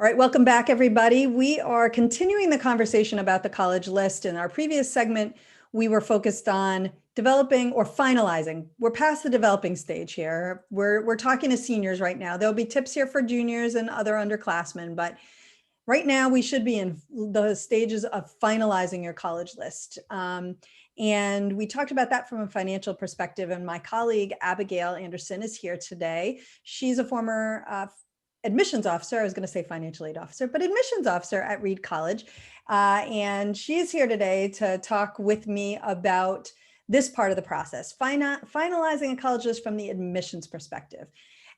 All right, welcome back, everybody. We are continuing the conversation about the college list. In our previous segment, we were focused on developing or finalizing. We're past the developing stage here. We're talking to seniors right now. There'll be tips here for juniors and other underclassmen, but right now we should be in the stages of finalizing your college list. And we talked about that from a financial perspective. And my colleague, Abigail Anderson, is here today. She's a former admissions officer. I was going to say financial aid officer, but admissions officer at Reed College. And she's here today to talk with me about this part of the process, finalizing a college list from the admissions perspective.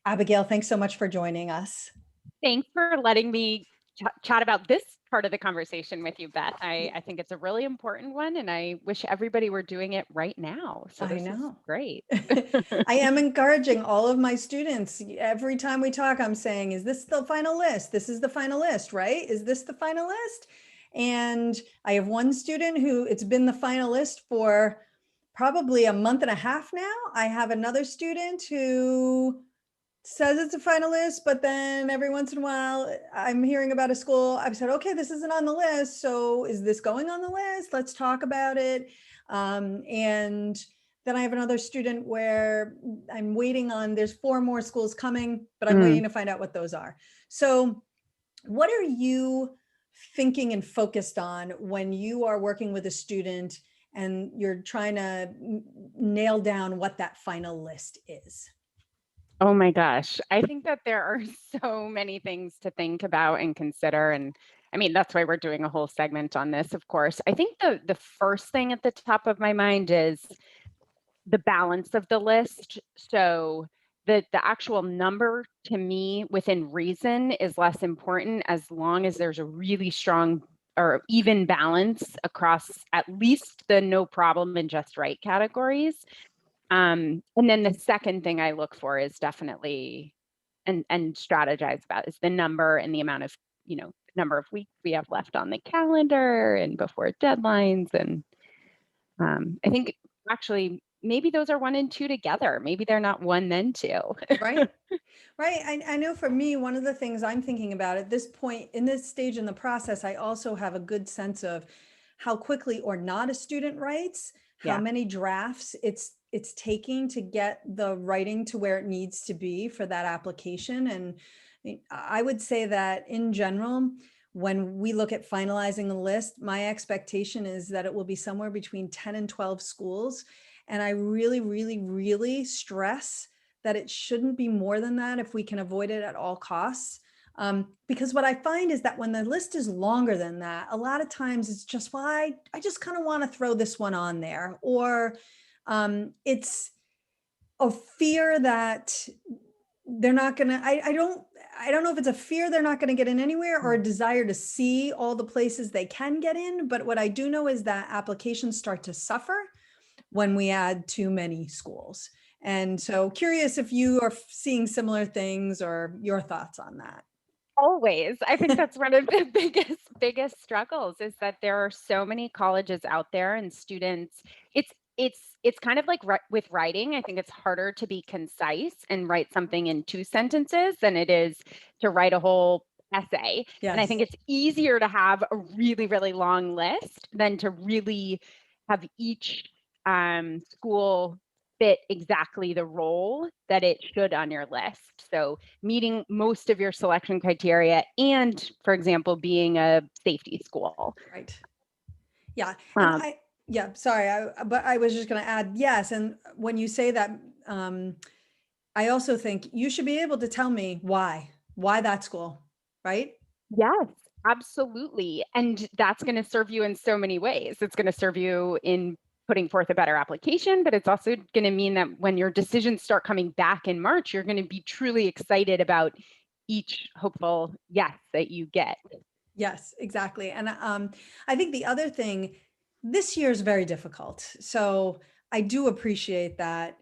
Abigail, thanks so much for joining us. Thanks for letting me chat about this part of the conversation with you, Beth. I think it's a really important one, and I wish everybody were doing it right now. So I this is know. great. I am encouraging all of my students. Every time we talk, I'm saying, is this the final list? This is the final list, right? Is this the final list? And I have one student who it's been the final list for probably a month and a half now. I have another student who says it's a finalist, but then every once in a while I'm hearing about a school. I've said, okay, this isn't on the list. So is this going on the list? Let's talk about it. And then I have another student where I'm waiting on, there's 4 more schools coming, but I'm waiting to find out what those are. So what are you thinking and focused on when you are working with a student and you're trying to nail down what that final list is? Oh my gosh. I think that there are so many things to think about and consider. And I mean, that's why we're doing a whole segment on this, of course. I think the first thing at the top of my mind is the balance of the list. So the actual number to me within reason is less important as long as there's a really strong or even balance across at least the no problem and just right categories. And then the second thing I look for is definitely and strategize about is the number and the amount of, number of weeks we have left on the calendar and before deadlines. And I think actually maybe those are 1 and 2 together. Maybe they're not 1 then 2. Right. Right. I know for me, one of the things I'm thinking about at this point in this stage in the process, I also have a good sense of how quickly or not a student writes, how Yeah. many drafts it's taking to get the writing to where it needs to be for that application. And I would say that in general, when we look at finalizing a list, my expectation is that it will be somewhere between 10 and 12 schools. And I really, really, really stress that it shouldn't be more than that if we can avoid it at all costs. Because what I find is that when the list is longer than that, a lot of times it's just, well, I just kind of want to throw this one on there. Or it's a fear that they're not going to, I don't know if it's a fear they're not going to get in anywhere or a desire to see all the places they can get in. But what I do know is that applications start to suffer when we add too many schools. And so curious if you are seeing similar things or your thoughts on that. Always. I think that's one of the biggest struggles is that there are so many colleges out there and students. It's kind of like with writing. I think it's harder to be concise and write something in 2 sentences than it is to write a whole essay. And I Yes. think it's easier to have a really, really long list than to really have each school fit exactly the role that it should on your list. So meeting most of your selection criteria and, for example, being a safety school. Right. Yeah. And Um, sorry, but I was just going to add, yes. And when you say that, I also think you should be able to tell me why that school, right? yes, absolutely. And that's going to serve you in so many ways. It's going to serve you in putting forth a better application, but it's also going to mean that when your decisions start coming back in March, you're going to be truly excited about each hopeful yes that you get. Yes, exactly. And I think the other thing, this year is very difficult. So I do appreciate that,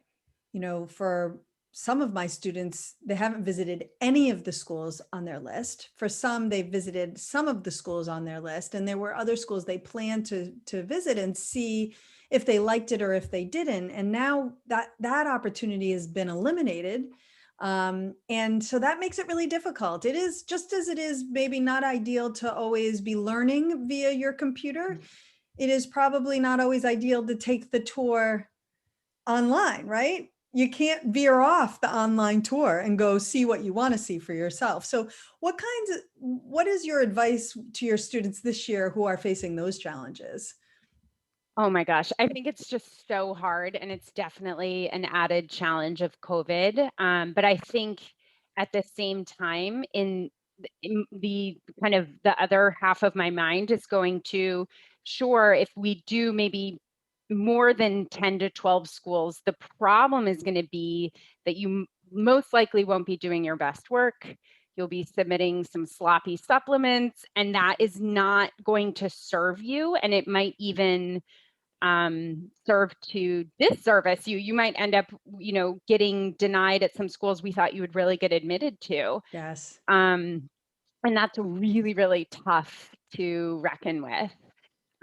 for some of my students, they haven't visited any of the schools on their list. For some, they've visited some of the schools on their list, and there were other schools they planned to visit and see if they liked it or if they didn't. And now that opportunity has been eliminated. And so that makes it really difficult. It is just as it is maybe not ideal to always be learning via your computer. It is probably not always ideal to take the tour online, right? You can't veer off the online tour and go see what you want to see for yourself. So what is your advice to your students this year who are facing those challenges? Oh my gosh, I think it's just so hard, and it's definitely an added challenge of COVID. But I think at the same time, in the kind of the other half of my mind is going to, sure, if we do maybe more than 10 to 12 schools, the problem is going to be that most likely won't be doing your best work. You'll be submitting some sloppy supplements, and that is not going to serve you. And it might even serve to disservice you. You might end up, getting denied at some schools we thought you would really get admitted to. Yes. Um, and that's really, really tough to reckon with.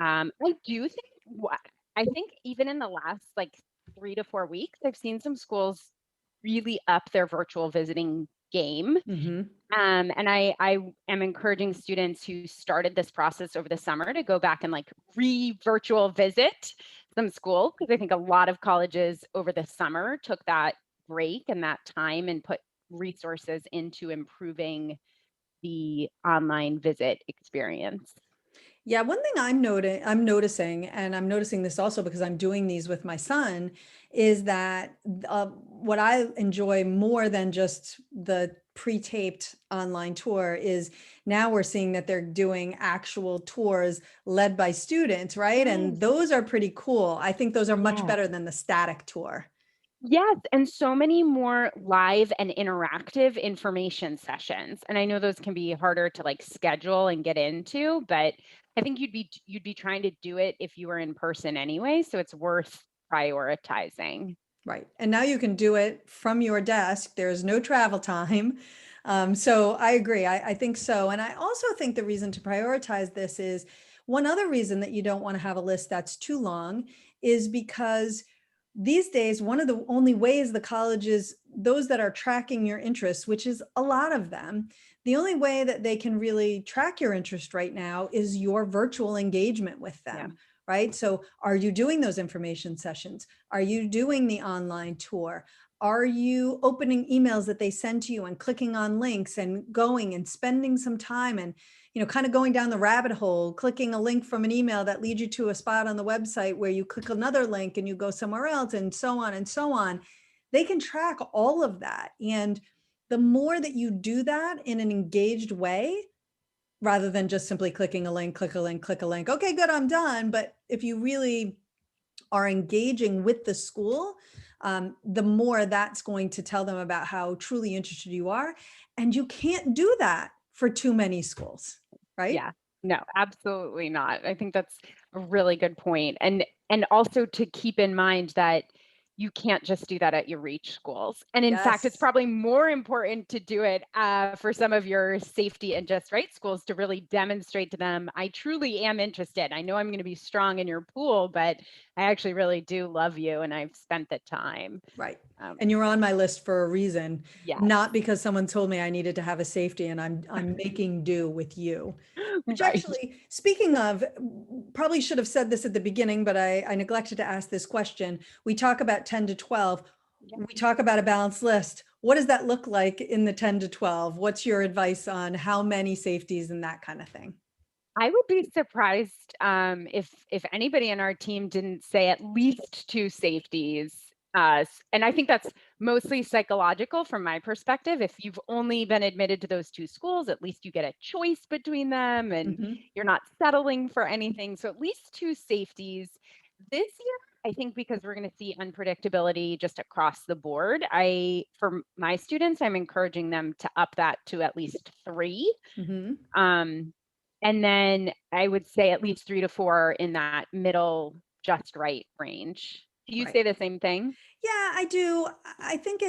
I do think what I think even in the last like 3 to 4 weeks, I've seen some schools really up their virtual visiting game. Hmm. And I am encouraging students who started this process over the summer to go back and like virtual visit some schools, because I think a lot of colleges over the summer took that break and that time and put resources into improving the online visit experience. Yeah, one thing I'm noticing, and I'm noticing this also because I'm doing these with my son, is that what I enjoy more than just the pre-taped online tour is now we're seeing that they're doing actual tours led by students, right? And Yes. those are pretty cool. I think those are much Yeah. better than the static tour. Yes, and so many more live and interactive information sessions. And I know those can be harder to like schedule and get into, but I think you'd be trying to do it if you were in person anyway, so it's worth prioritizing. Right. And now you can do it from your desk. There's no travel time. So I agree. I think so. And I also think the reason to prioritize this is one other reason that you don't want to have a list that's too long is because these days, one of the only ways the colleges, those that are tracking your interests, which is a lot of them, the only way that they can really track your interest right now is your virtual engagement with Yeah. them, right? So are you doing those information sessions? Are you doing the online tour? Are you opening emails that they send to you and clicking on links and going and spending some time and, kind of going down the rabbit hole, clicking a link from an email that leads you to a spot on the website where you click another link and you go somewhere else and so on and so on. They can track all of that. And the more that you do that in an engaged way, rather than just simply clicking a link, click a link, click a link. Okay, good, I'm done. But if you really are engaging with the school, the more that's going to tell them about how truly interested you are. And you can't do that for too many schools, right? Yeah. No, absolutely not. I think that's a really good point. And also to keep in mind that you can't just do that at your reach schools. And in fact, it's Yes, probably more important to do it for some of your safety and just right schools to really demonstrate to them, I truly am interested. I know I'm going to be strong in your pool, but I actually really do love you and I've spent the time. right. Um, And you're on my list for a reason, yes. not because someone told me I needed to have a safety and I'm making do with you. Which Right. actually, speaking of, probably should have said this at the beginning, but I neglected to ask this question. We talk about 10 to 12. We talk about a balanced list. What does that look like in the 10 to 12? What's your advice on how many safeties and that kind of thing? I would be surprised if anybody in our team didn't say at least two safeties. And I think that's mostly psychological from my perspective. If you've only been admitted to those two schools, at least you get a choice between them and Mhm. you're not settling for anything. So at least two safeties. This year, I think because we're going to see unpredictability just across the board, for my students, I'm encouraging them to up that to at least three. Mhm. Um, and then I would say at least 3 to 4 in that middle just right range. Do you Right. say the same thing? Yeah, I do. I think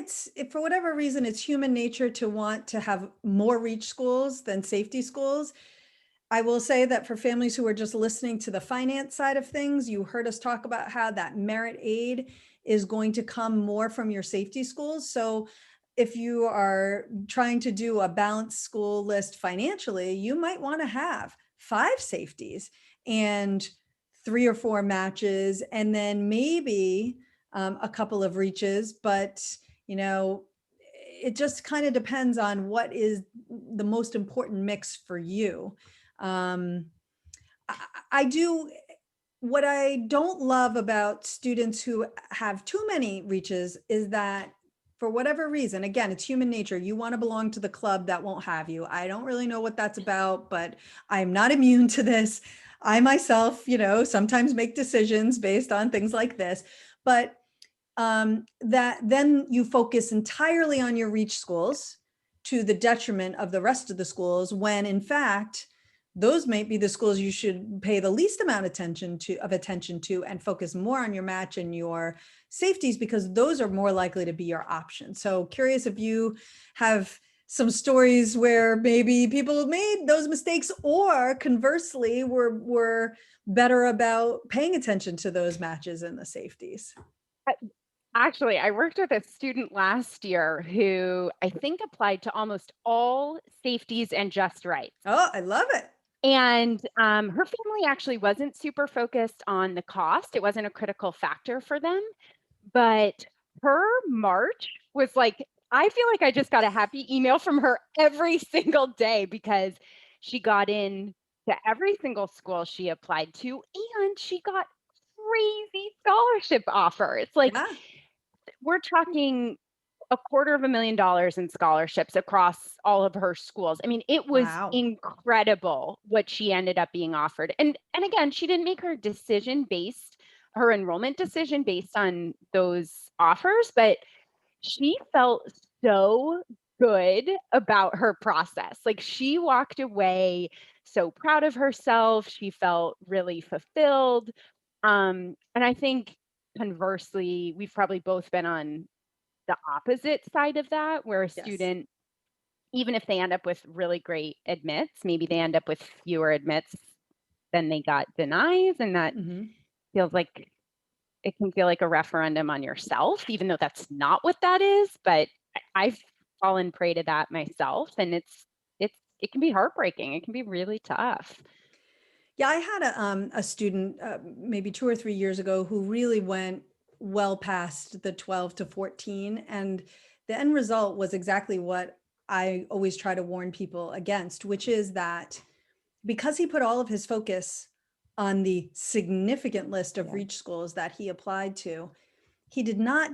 for whatever reason, it's human nature to want to have more reach schools than safety schools. I will say that for families who are just listening to the finance side of things, you heard us talk about how that merit aid is going to come more from your safety schools. So if you are trying to do a balanced school list financially, you might want to have 5 safeties and 3 or 4 matches, and then maybe a couple of reaches. But, you know, it just kind of depends on what is the most important mix for you. Um, I do what I don't love about students who have too many reaches is that for whatever reason, again, it's human nature. You want to belong to the club that won't have you. I don't really know what that's about, but I'm not immune to this. I myself, sometimes make decisions based on things like this. But that then you focus entirely on your reach schools to the detriment of the rest of the schools, when in fact those might be the schools you should pay the least amount attention to and focus more on your match and your safeties, because those are more likely to be your option. So curious if you have some stories where maybe people made those mistakes, or conversely were better about paying attention to those matches and the safeties. Actually, I worked with a student last year who I think applied to almost all safeties and just rights. Oh, I love it. And her family actually wasn't super focused on the cost. It wasn't a critical factor for them. But her March was like, I feel like I just got a happy email from her every single day, because she got in to every single school she applied to, and she got crazy scholarship offers. Like, Yeah. we're talking $250,000 in scholarships across all of her schools. I mean, it was Wow. incredible what she ended up being offered. And again, she didn't make her enrollment decision based on those offers, but she felt so good about her process. Like, she walked away so proud of herself. She felt really fulfilled. And I think conversely, we've probably both been on the opposite side of that, where a Yes. student, even if they end up with really great admits, maybe they end up with fewer admits than they got denies, and that Hmm. feels like it can feel like a referendum on yourself, even though that's not what that is. But I've fallen prey to that myself, and it can be heartbreaking. It can be really tough. Yeah, I had a student maybe 2 or 3 years ago who really went well past the 12 to 14. And the end result was exactly what I always try to warn people against, which is that because he put all of his focus on the significant list of Yeah. reach schools that he applied to, he did not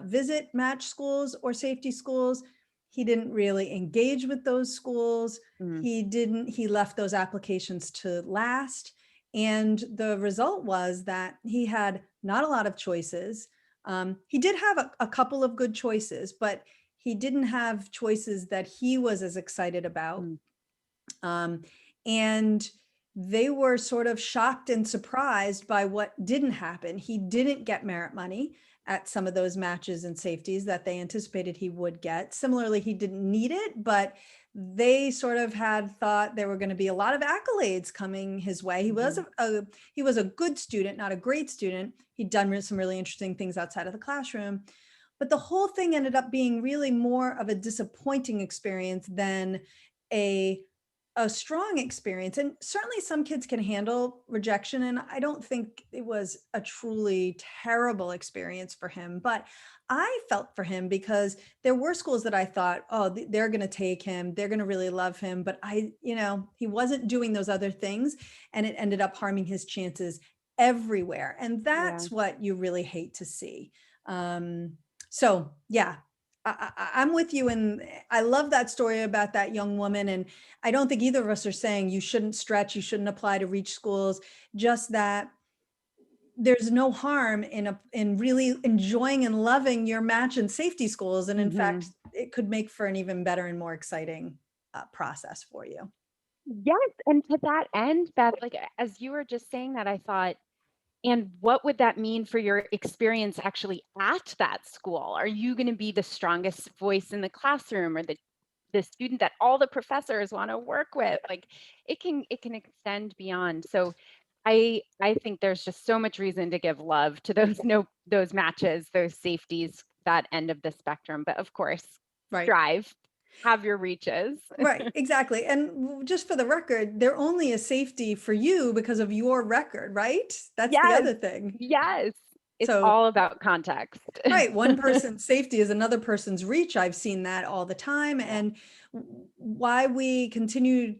visit match schools or safety schools. He didn't really engage with those schools. Mm, He left those applications to last. And the result was that he had not a lot of choices. He did have a couple of good choices, but he didn't have choices that he was as excited about. mm, Um, and they were sort of shocked and surprised by what didn't happen. He didn't get merit money at some of those matches and safeties that they anticipated he would get. Similarly, he didn't need it, but they sort of had thought there were going to be a lot of accolades coming his way. mhm, He was a good student, not a great student. He'd done some really interesting things outside of the classroom, but the whole thing ended up being really more of a disappointing experience than a a strong experience. And certainly some kids can handle rejection, and I don't think it was a truly terrible experience for him, but I felt for him because there were schools that I thought, oh, they're going to take him, they're going to really love him, but he wasn't doing those other things, and it ended up harming his chances everywhere, and yeah. that's what you really hate to see. So yeah, I'm with you, and I love that story about that young woman. And I don't think either of us are saying you shouldn't stretch, you shouldn't apply to reach schools. Just that there's no harm in really enjoying and loving your match and safety schools, and in fact, Mhm. it could make for an even better and more exciting process for you. Yes, and to that end, Beth, like, as you were just saying that, I thought, and what would that mean for your experience actually at that school? Are you gonna be the strongest voice in the classroom, or the student that all the professors wanna work with? Like, it can extend beyond. So I think there's just so much reason to give love to those no those matches, those safeties, that end of the spectrum. But of course, Right. strive, have your reaches. Right, exactly. And just for the record, they're only a safety for you because of your record, right? That's the Yes, other thing. yes. It's So, all about context. right, one person's safety is another person's reach. I've seen that all the time. Yeah, And why we continue,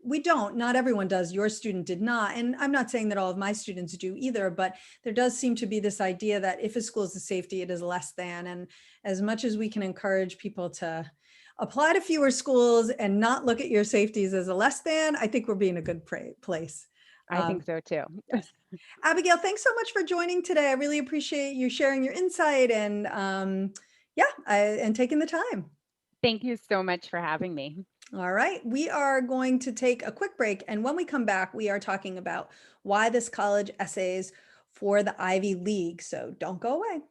we don't, not everyone does. Your student did not. And I'm not saying that all of my students do either, but there does seem to be this idea that if a school is a safety, it is less than. And as much as we can encourage people to apply to fewer schools and not look at your safeties as a less than, I think we're being a good place. I think Um, so too. yes. Abigail, thanks so much for joining today. I really appreciate you sharing your insight and yeah, and taking the time. Thank you so much for having me. All right, we are going to take a quick break. And when we come back, we are talking about why this college essays for the Ivy League. So don't go away.